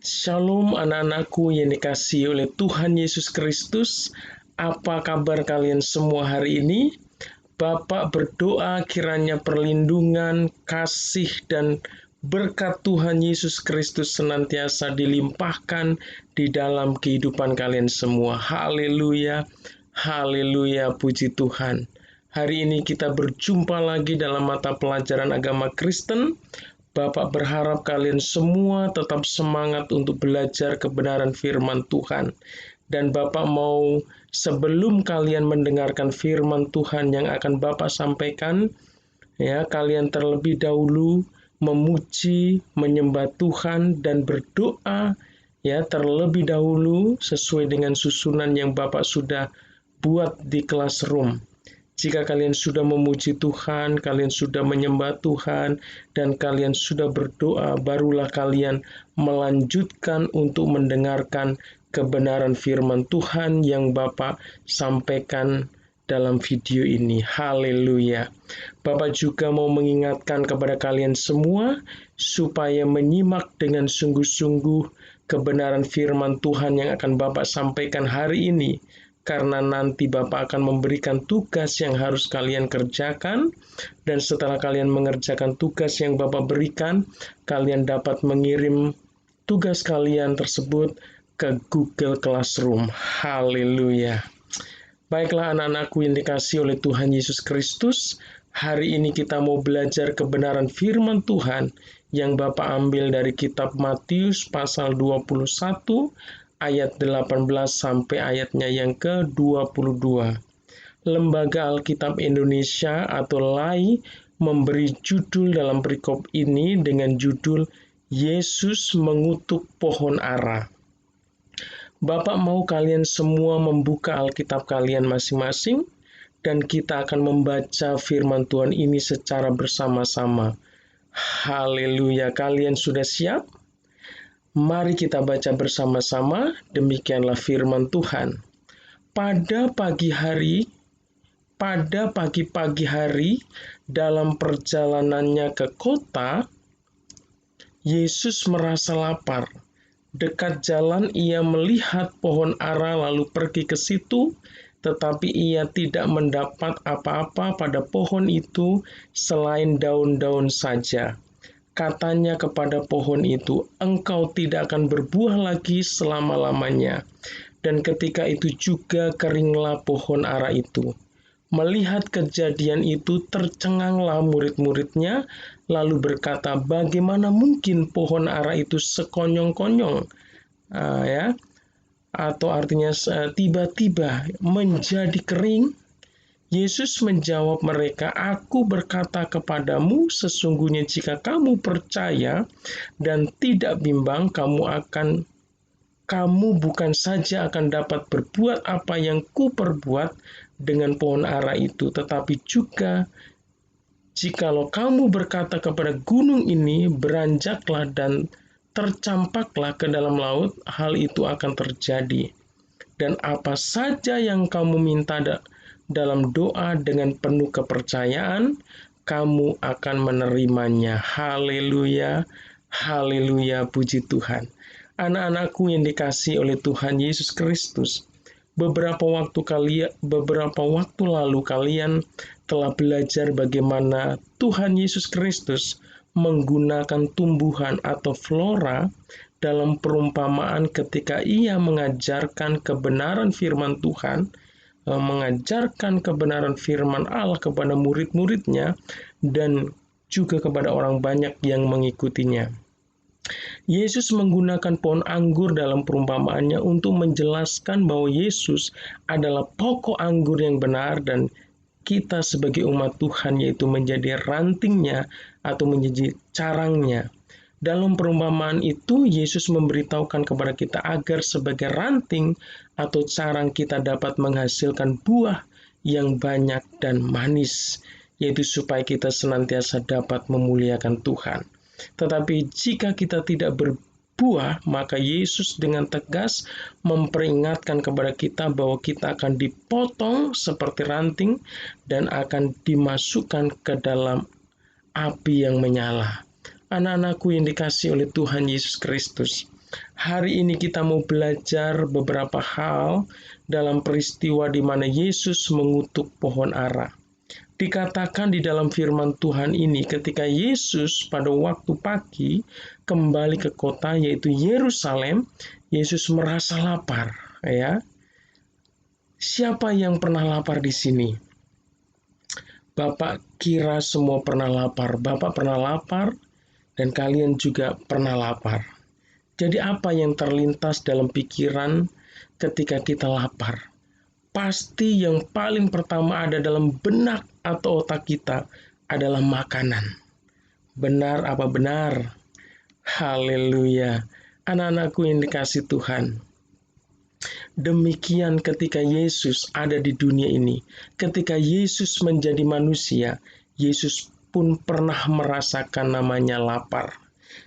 Shalom anak-anakku yang dikasihi oleh Tuhan Yesus Kristus. Apa kabar kalian semua hari ini? Bapak berdoa kiranya perlindungan, kasih, dan berkat Tuhan Yesus Kristus senantiasa dilimpahkan di dalam kehidupan kalian semua. Haleluya, haleluya, puji Tuhan. Hari ini kita berjumpa lagi dalam mata pelajaran agama Kristen. Bapak berharap kalian semua tetap semangat untuk belajar kebenaran firman Tuhan. Dan Bapak mau sebelum kalian mendengarkan firman Tuhan yang akan Bapak sampaikan, ya, kalian terlebih dahulu memuji, menyembah Tuhan dan berdoa, ya, terlebih dahulu sesuai dengan susunan yang Bapak sudah buat di classroom. Jika kalian sudah memuji Tuhan, kalian sudah menyembah Tuhan, dan kalian sudah berdoa, barulah kalian melanjutkan untuk mendengarkan kebenaran firman Tuhan yang Bapak sampaikan dalam video ini. Haleluya. Bapak juga mau mengingatkan kepada kalian semua supaya menyimak dengan sungguh-sungguh kebenaran firman Tuhan yang akan Bapak sampaikan hari ini. Karena nanti Bapak akan memberikan tugas yang harus kalian kerjakan, dan setelah kalian mengerjakan tugas yang Bapak berikan, kalian dapat mengirim tugas kalian tersebut ke Google Classroom. Haleluya. Baiklah anak-anakku yang dikasihi oleh Tuhan Yesus Kristus, hari ini kita mau belajar kebenaran firman Tuhan yang Bapak ambil dari kitab Matius pasal 21, ayat 18 sampai ayatnya yang ke-22. Lembaga Alkitab Indonesia atau LAI memberi judul dalam perikop ini dengan judul Yesus mengutuk pohon ara. Bapak mau kalian semua membuka Alkitab kalian masing-masing dan kita akan membaca firman Tuhan ini secara bersama-sama. Haleluya, kalian sudah siap? Mari kita baca bersama-sama, demikianlah firman Tuhan. Pada pagi-pagi hari, dalam perjalanannya ke kota, Yesus merasa lapar. Dekat jalan ia melihat pohon ara lalu pergi ke situ, tetapi ia tidak mendapat apa-apa pada pohon itu selain daun-daun saja. Katanya kepada pohon itu, engkau tidak akan berbuah lagi selama-lamanya. Dan ketika itu juga keringlah pohon ara itu. Melihat kejadian itu, tercenganglah murid-muridnya, lalu berkata, bagaimana mungkin pohon ara itu sekonyong-konyong? Ya, atau artinya tiba-tiba menjadi kering. Yesus menjawab mereka, aku berkata kepadamu, sesungguhnya jika kamu percaya dan tidak bimbang, kamu bukan saja akan dapat berbuat apa yang kuperbuat dengan pohon ara itu, tetapi juga jikalau kamu berkata kepada gunung ini, beranjaklah dan tercampaklah ke dalam laut, hal itu akan terjadi. Dan apa saja yang kamu minta dalam doa dengan penuh kepercayaan, kamu akan menerimanya. Haleluya, haleluya, puji Tuhan. Anak-anakku yang dikasihi oleh Tuhan Yesus Kristus, beberapa waktu lalu kalian telah belajar bagaimana Tuhan Yesus Kristus menggunakan tumbuhan atau flora dalam perumpamaan ketika ia mengajarkan kebenaran firman Tuhan, mengajarkan kebenaran firman Allah kepada murid-muridnya dan juga kepada orang banyak yang mengikutinya. Yesus menggunakan pohon anggur dalam perumpamaannya untuk menjelaskan bahwa Yesus adalah pokok anggur yang benar dan kita sebagai umat Tuhan yaitu menjadi rantingnya atau menjadi carangnya. Dalam perumpamaan itu, Yesus memberitahukan kepada kita agar sebagai ranting atau carang kita dapat menghasilkan buah yang banyak dan manis, yaitu supaya kita senantiasa dapat memuliakan Tuhan. Tetapi jika kita tidak berbuah, maka Yesus dengan tegas memperingatkan kepada kita bahwa kita akan dipotong seperti ranting dan akan dimasukkan ke dalam api yang menyala. Anak-anakku yang dikasihi oleh Tuhan Yesus Kristus, Hari ini kita mau belajar beberapa hal dalam peristiwa di mana Yesus mengutuk pohon ara. Dikatakan di dalam firman Tuhan ini ketika Yesus pada waktu pagi kembali ke kota yaitu Yerusalem, Yesus merasa lapar, ya. Siapa yang pernah lapar di sini? Bapak kira semua pernah lapar. Bapak pernah lapar dan kalian juga pernah lapar. Jadi apa yang terlintas dalam pikiran ketika kita lapar? Pasti yang paling pertama ada dalam benak atau otak kita adalah makanan. Benar apa benar? Haleluya. Anak-anakku yang dikasih Tuhan. Demikian ketika Yesus ada di dunia ini. Ketika Yesus menjadi manusia, Yesus pun pernah merasakan namanya lapar.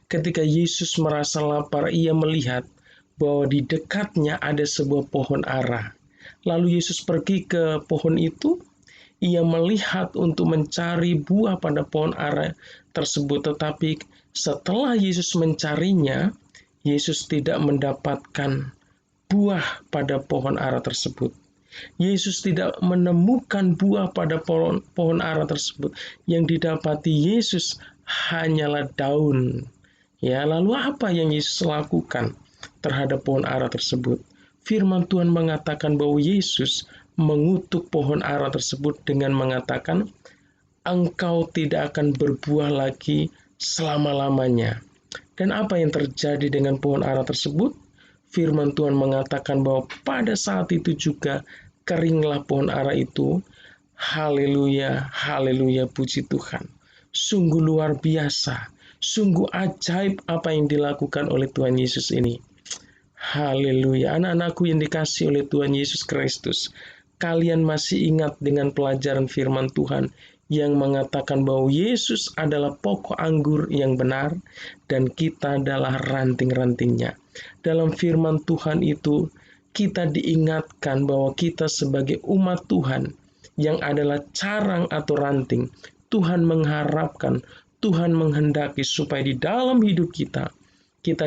Ketika Yesus merasa lapar, ia melihat bahwa di dekatnya ada sebuah pohon ara. Lalu Yesus pergi ke pohon itu, ia melihat untuk mencari buah pada pohon ara tersebut. Tetapi setelah Yesus mencarinya, Yesus tidak mendapatkan buah pada pohon ara tersebut. Yesus tidak menemukan buah pada pohon ara tersebut. Yang didapati Yesus hanyalah daun. Ya, lalu apa yang Yesus lakukan terhadap pohon ara tersebut? Firman Tuhan mengatakan bahwa Yesus mengutuk pohon ara tersebut dengan mengatakan, "Engkau tidak akan berbuah lagi selama-lamanya." Dan apa yang terjadi dengan pohon ara tersebut? Firman Tuhan mengatakan bahwa pada saat itu juga keringlah pohon ara itu. Haleluya, haleluya, puji Tuhan. Sungguh luar biasa, sungguh ajaib apa yang dilakukan oleh Tuhan Yesus ini. Haleluya, anak-anakku yang dikasih oleh Tuhan Yesus Kristus. Kalian masih ingat dengan pelajaran firman Tuhan yang mengatakan bahwa Yesus adalah pokok anggur yang benar dan kita adalah ranting-rantingnya. Dalam firman Tuhan itu, kita diingatkan bahwa kita sebagai umat Tuhan yang adalah carang atau ranting, Tuhan mengharapkan, Tuhan menghendaki supaya di dalam hidup kita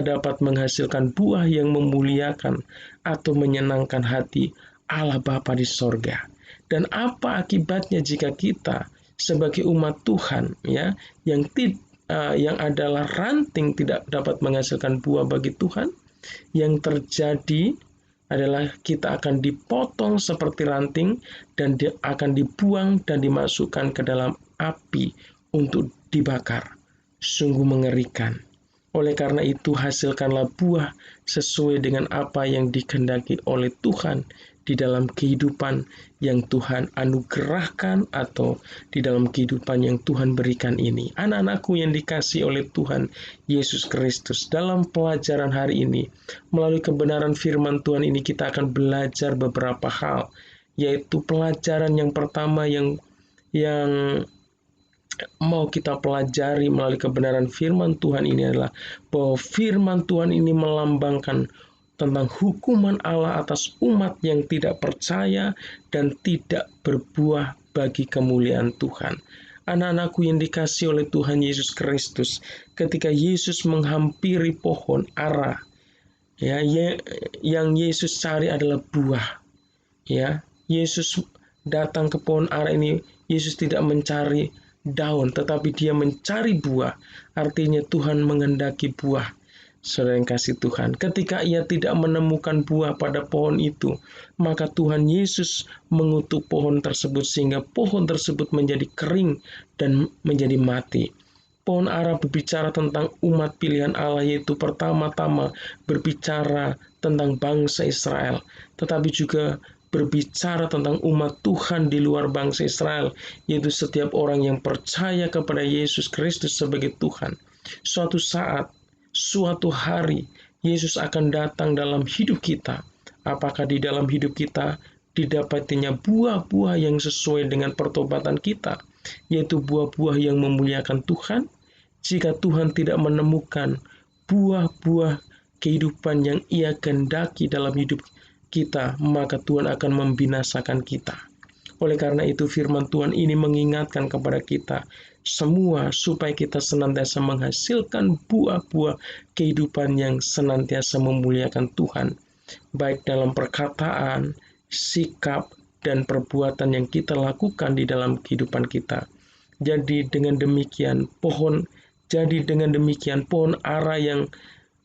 dapat menghasilkan buah yang memuliakan atau menyenangkan hati Allah Bapa di sorga. Dan apa akibatnya jika kita sebagai umat Tuhan, ya, yang adalah ranting tidak dapat menghasilkan buah bagi Tuhan? Yang terjadi adalah kita akan dipotong seperti ranting dan akan dibuang dan dimasukkan ke dalam api untuk dibakar. Sungguh mengerikan. Oleh karena itu, hasilkanlah buah sesuai dengan apa yang dikehendaki oleh Tuhan di dalam kehidupan yang Tuhan anugerahkan atau di dalam kehidupan yang Tuhan berikan ini. Anak-anakku yang dikasihi oleh Tuhan Yesus Kristus, dalam pelajaran hari ini, melalui kebenaran firman Tuhan ini kita akan belajar beberapa hal, yaitu pelajaran yang pertama yang mau kita pelajari melalui kebenaran firman Tuhan ini adalah bahwa firman Tuhan ini melambangkan tentang hukuman Allah atas umat yang tidak percaya dan tidak berbuah bagi kemuliaan Tuhan. Anak-anakku yang dikasihi oleh Tuhan Yesus Kristus, ketika Yesus menghampiri pohon ara, ya, yang Yesus cari adalah buah. Ya, Yesus datang ke pohon ara ini, Yesus tidak mencari daun, tetapi dia mencari buah. Artinya Tuhan menghendaki buah. Saudara yang kasih Tuhan, ketika ia tidak menemukan buah pada pohon itu, maka Tuhan Yesus mengutuk pohon tersebut sehingga pohon tersebut menjadi kering dan menjadi mati. Pohon ara berbicara tentang umat pilihan Allah, yaitu pertama-tama berbicara tentang bangsa Israel, tetapi juga berbicara tentang umat Tuhan di luar bangsa Israel, yaitu setiap orang yang percaya kepada Yesus Kristus sebagai Tuhan. Suatu saat, suatu hari, Yesus akan datang dalam hidup kita. Apakah di dalam hidup kita didapatinya buah-buah yang sesuai dengan pertobatan kita, yaitu buah-buah yang memuliakan Tuhan? Jika Tuhan tidak menemukan buah-buah kehidupan yang Ia kehendaki dalam hidup kita, maka Tuhan akan membinasakan kita. Oleh karena itu firman Tuhan ini mengingatkan kepada kita semua supaya kita senantiasa menghasilkan buah-buah kehidupan yang senantiasa memuliakan Tuhan, baik dalam perkataan, sikap, dan perbuatan yang kita lakukan di dalam kehidupan kita. Jadi dengan demikian pohon ara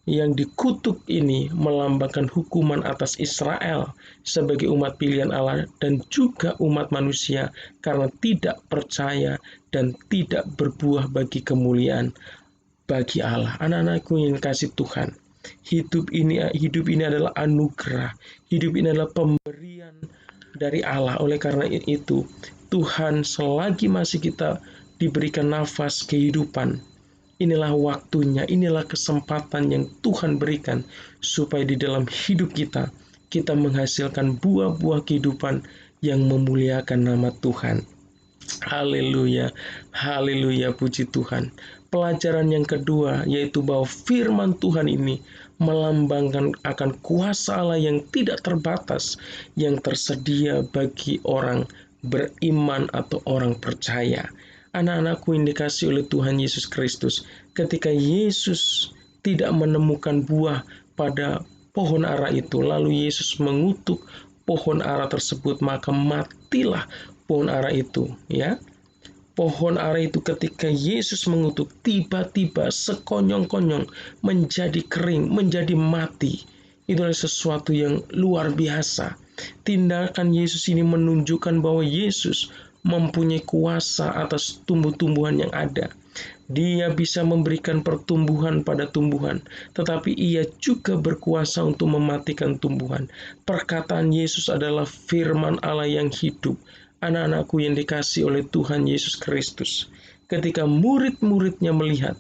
yang dikutuk ini melambangkan hukuman atas Israel sebagai umat pilihan Allah dan juga umat manusia karena tidak percaya dan tidak berbuah bagi kemuliaan bagi Allah. Anak-anakku yang kasih Tuhan, hidup ini adalah anugerah, hidup ini adalah pemberian dari Allah. Oleh karena itu, Tuhan selagi masih kita diberikan nafas kehidupan, inilah waktunya, inilah kesempatan yang Tuhan berikan supaya di dalam hidup kita menghasilkan buah-buah kehidupan yang memuliakan nama Tuhan. Haleluya, haleluya, puji Tuhan. Pelajaran yang kedua yaitu bahwa firman Tuhan ini melambangkan akan kuasa Allah yang tidak terbatas yang tersedia bagi orang beriman atau orang percaya. Anak-anakku yang dikasihi oleh Tuhan Yesus Kristus, ketika Yesus tidak menemukan buah pada pohon ara itu, lalu Yesus mengutuk pohon ara tersebut, maka matilah pohon ara itu, ya. Pohon ara itu ketika Yesus mengutuk, tiba-tiba sekonyong-konyong menjadi kering, menjadi mati. Itu adalah sesuatu yang luar biasa. Tindakan Yesus ini menunjukkan bahwa Yesus mempunyai kuasa atas tumbuh-tumbuhan yang ada. Dia bisa memberikan pertumbuhan pada tumbuhan, tetapi ia juga berkuasa untuk mematikan tumbuhan. Perkataan Yesus adalah firman Allah yang hidup. Anak-anakku yang dikasihi oleh Tuhan Yesus Kristus, ketika murid-muridnya melihat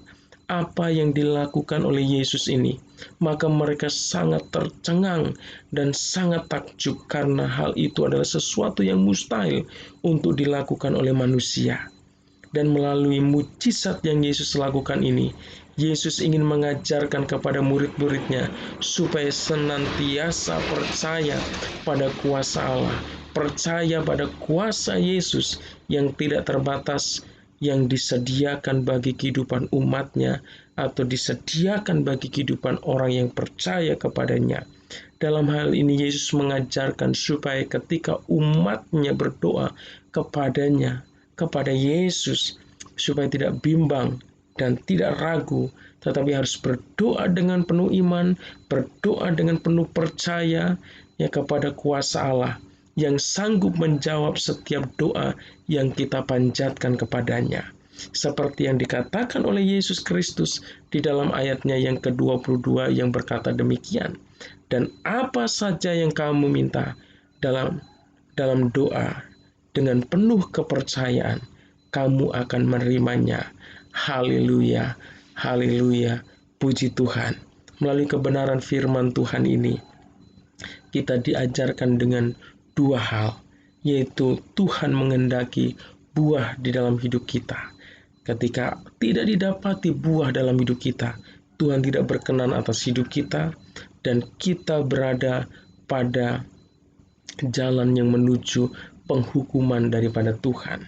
apa yang dilakukan oleh Yesus ini, maka mereka sangat tercengang dan sangat takjub karena hal itu adalah sesuatu yang mustahil untuk dilakukan oleh manusia. Dan melalui mujizat yang Yesus lakukan ini, Yesus ingin mengajarkan kepada murid-muridnya supaya senantiasa percaya pada kuasa Allah, percaya pada kuasa Yesus yang tidak terbatas, yang disediakan bagi kehidupan umatnya atau disediakan bagi kehidupan orang yang percaya kepadanya. Dalam hal ini Yesus mengajarkan supaya ketika umatnya berdoa kepadanya, kepada Yesus, supaya tidak bimbang dan tidak ragu, tetapi harus berdoa dengan penuh iman, berdoa dengan penuh percaya ya kepada kuasa Allah yang sanggup menjawab setiap doa yang kita panjatkan kepadanya. Seperti yang dikatakan oleh Yesus Kristus di dalam ayatnya yang ke-22 yang berkata demikian, dan apa saja yang kamu minta dalam doa dengan penuh kepercayaan, kamu akan menerimanya. Haleluya, haleluya, puji Tuhan. Melalui kebenaran firman Tuhan ini, kita diajarkan dengan dua hal, yaitu Tuhan menghendaki buah di dalam hidup kita. Ketika tidak didapati buah dalam hidup kita, Tuhan tidak berkenan atas hidup kita, dan kita berada pada jalan yang menuju penghukuman daripada Tuhan.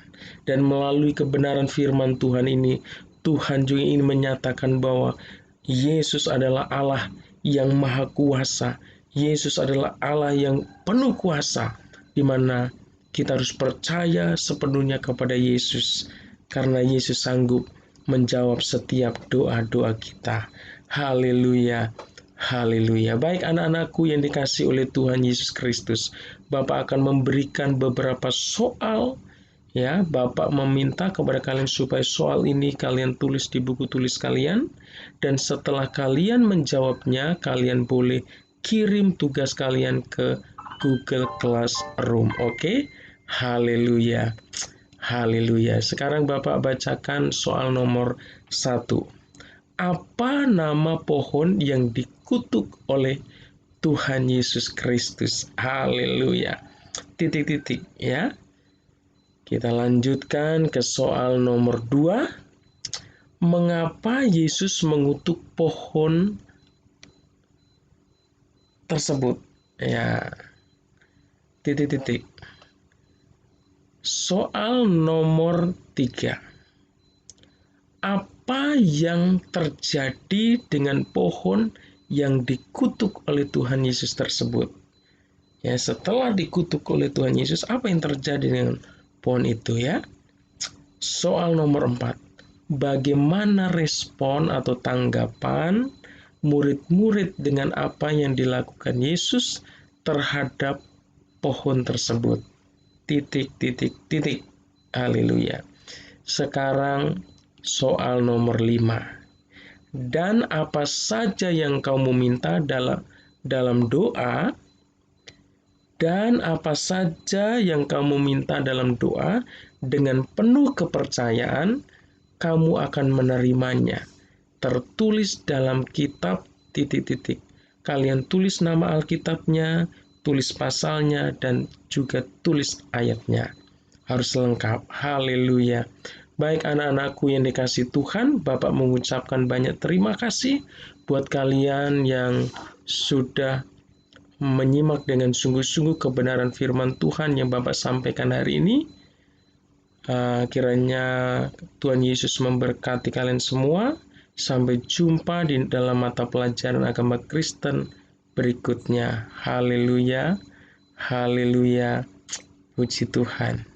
Dan melalui kebenaran firman Tuhan ini, Tuhan juga ingin menyatakan bahwa Yesus adalah Allah yang maha kuasa. Yesus adalah Allah yang penuh kuasa, di mana kita harus percaya sepenuhnya kepada Yesus, karena Yesus sanggup menjawab setiap doa-doa kita. Haleluya, haleluya. Baik anak-anakku yang dikasihi oleh Tuhan Yesus Kristus, Bapak akan memberikan beberapa soal. Ya, Bapak meminta kepada kalian supaya soal ini kalian tulis di buku tulis kalian, dan setelah kalian menjawabnya, kalian boleh kirim tugas kalian ke Google Classroom. Oke? Haleluya. Haleluya. Sekarang Bapak bacakan soal nomor 1. Apa nama pohon yang dikutuk oleh Tuhan Yesus Kristus? Haleluya. Titik-titik ya. Kita lanjutkan ke soal nomor 2. Mengapa Yesus mengutuk pohon tersebut? Ya, titik-titik. Soal nomor 3. Apa yang terjadi dengan pohon yang dikutuk oleh Tuhan Yesus tersebut? Ya, setelah dikutuk oleh Tuhan Yesus, apa yang terjadi dengan pohon itu ya? Soal nomor 4. Bagaimana respon atau tanggapan murid-murid dengan apa yang dilakukan Yesus terhadap pohon tersebut? Titik. Haleluya. Sekarang soal nomor 5. Dan apa saja yang kamu minta dalam doa, dan apa saja yang kamu minta dalam doa, dengan penuh kepercayaan, kamu akan menerimanya. Tertulis dalam kitab ... Kalian tulis nama Alkitabnya, tulis pasalnya, dan juga tulis ayatnya. Harus lengkap. Haleluya. Baik anak-anakku yang dikasihi Tuhan, Bapak mengucapkan banyak terima kasih buat kalian yang sudah menyimak dengan sungguh-sungguh kebenaran firman Tuhan yang Bapak sampaikan hari ini. Kiranya Tuhan Yesus memberkati kalian semua. Sampai jumpa di dalam mata pelajaran agama Kristen berikutnya. Haleluya, haleluya, puji Tuhan.